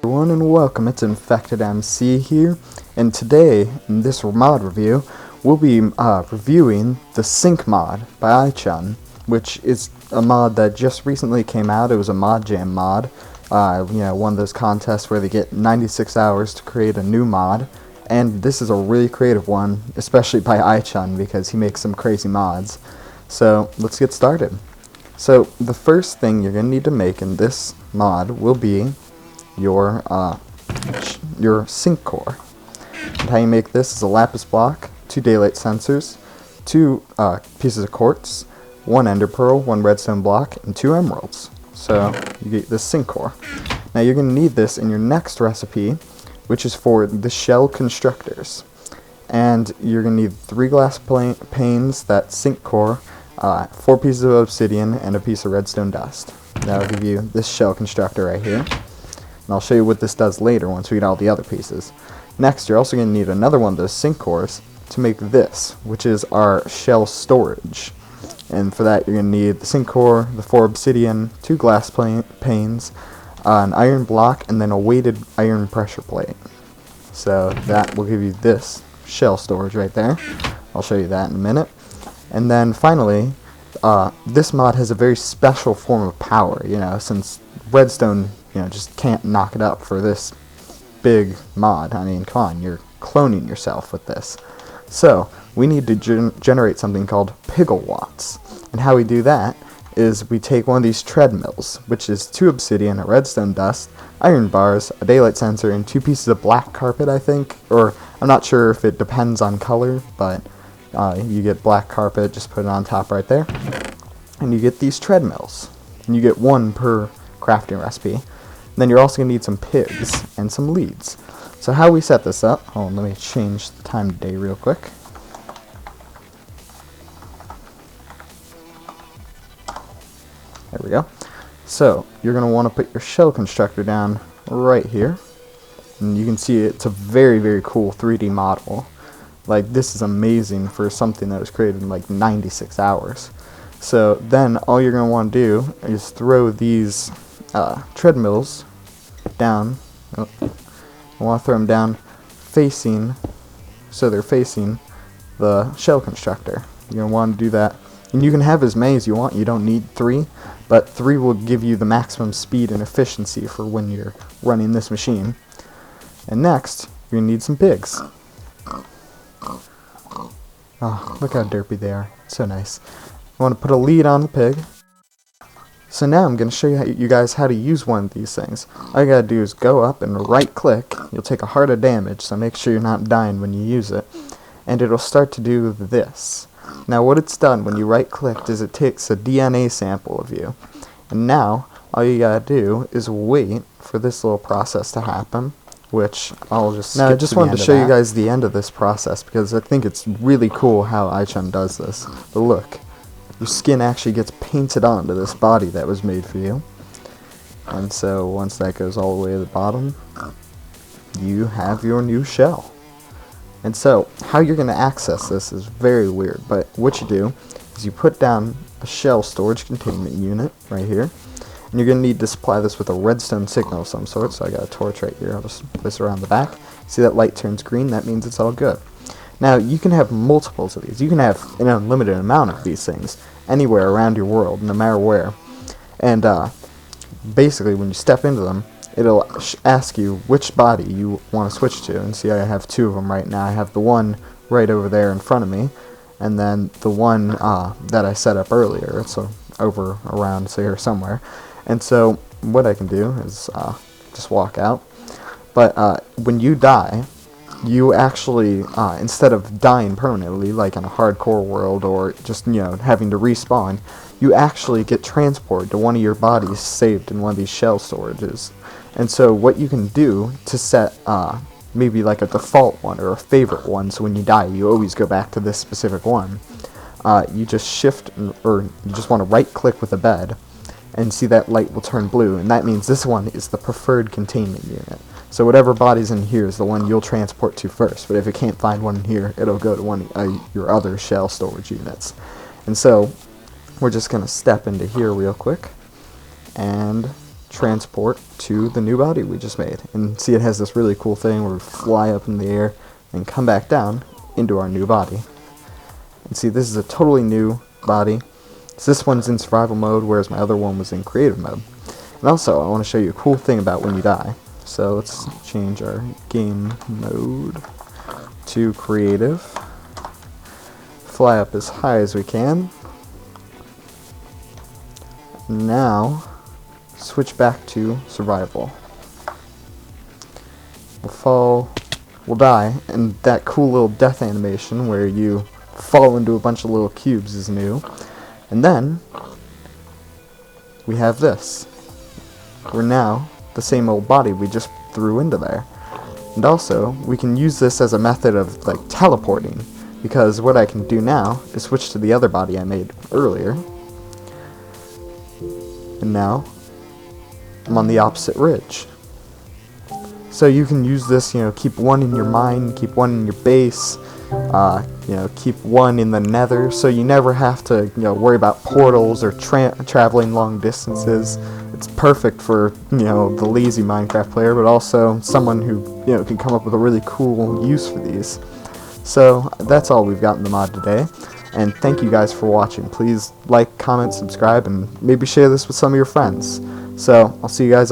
everyone, and welcome. It's InfectedMC here, and today in this mod review we'll be reviewing the Sync mod by iChun, which is a mod that just recently came out. It was a mod jam mod, one of those contests where they get 96 hours to create a new mod, and this is a really creative one, especially by iChun because he makes some crazy mods. So let's get started. So the first thing you're going to need to make in this mod will be your sync core. And how you make this is a lapis block, 2 daylight sensors, 2 pieces of quartz, 1 ender pearl, 1 redstone block, and 2 emeralds. So you get this sync core. Now you're going to need this in your next recipe, which is for the shell constructors. And you're going to need 3 glass panes, that sync core, 4 pieces of obsidian, and a piece of redstone dust. That'll give you this shell constructor right here. And I'll show you what this does later once we get all the other pieces. Next, you're also going to need another one of those sync cores to make this, which is our shell storage. And for that, you're going to need the sync core, the 4 obsidian, 2 glass panes, an iron block, and then a weighted iron pressure plate. So that will give you this shell storage right there. I'll show you that in a minute. And then finally, this mod has a very special form of power, since redstone, just can't knock it up for this big mod. I mean, come on, you're cloning yourself with this. So, we need to generate something called pigglewatts. And how we do that is we take one of these treadmills, which is 2 obsidian, a redstone dust, iron bars, a daylight sensor, and 2 pieces of black carpet, I think. Or, I'm not sure if it depends on color, but you get black carpet, just put it on top right there. And you get these treadmills. And you get 1 per crafting recipe. And then you're also going to need some pigs and some leads. So how we set this up, let me change the time of day real quick. There we go. So you're going to want to put your shell constructor down right here. And you can see it's a very, very cool 3D model. Like, this is amazing for something that was created in like 96 hours. So then all you're going to want to do is throw these treadmills down. I want to throw them down facing, so they're facing the shell constructor. You're going to want to do that. And you can have as many as you want. You don't need 3, but 3 will give you the maximum speed and efficiency for when you're running this machine. And next, you're going to need some pigs. Oh, look how derpy they are. It's so nice. I want to put a lead on the pig. So now I'm going to show you guys how to use one of these things. All you got to do is go up and right click. You'll take a heart of damage, so make sure you're not dying when you use it. And it'll start to do this. Now what it's done when you right clicked is it takes a DNA sample of you. And now all you got to do is wait for this little process to happen. Which I'll just skip. Now I just wanted to show you guys the end of this process because I think it's really cool how iChun does this. But look, your skin actually gets painted onto this body that was made for you. And so once that goes all the way to the bottom, you have your new shell. And so how you're going to access this is very weird, but what you do is you put down a shell storage containment unit right here. And you're going to need to supply this with a redstone signal of some sort, so I got a torch right here. I'll just place it around the back. See that light turns green? That means it's all good. Now, you can have multiples of these. You can have an unlimited amount of these things anywhere around your world, no matter where. And basically, when you step into them, it'll ask you which body you want to switch to. And see, I have 2 of them right now. I have the one right over there in front of me, and then the one that I set up earlier. It's over around here somewhere. And so what I can do is just walk out. But when you die, you actually, instead of dying permanently, like in a hardcore world or just, having to respawn, you actually get transported to one of your bodies saved in one of these shell storages. And so what you can do to set maybe like a default one or a favorite one, so when you die, you always go back to this specific one, you just shift, or you just want to right click with a bed, and see that light will turn blue, and that means this one is the preferred containment unit. So whatever body's in here is the one you'll transport to first, but if it can't find one in here, it'll go to one of your other shell storage units. And so we're just going to step into here real quick, and transport to the new body we just made. And see, it has this really cool thing where we fly up in the air and come back down into our new body. And see, this is a totally new body. So this one's in survival mode, whereas my other one was in creative mode. And also, I want to show you a cool thing about when you die. So let's change our game mode to creative. Fly up as high as we can. Now, switch back to survival. We'll die, and that cool little death animation where you fall into a bunch of little cubes is new. And then, we have this. We're now the same old body we just threw into there. And also, we can use this as a method of like teleporting, because what I can do now is switch to the other body I made earlier. And now, I'm on the opposite ridge. So you can use this, keep one in your mind, keep one in your base, keep one in the nether, so you never have to, worry about portals or traveling long distances. It's perfect for, the lazy Minecraft player, but also someone who, can come up with a really cool use for these. So that's all we've got in the mod today, and thank you guys for watching. Please like, comment, subscribe, and maybe share this with some of your friends. So I'll see you guys on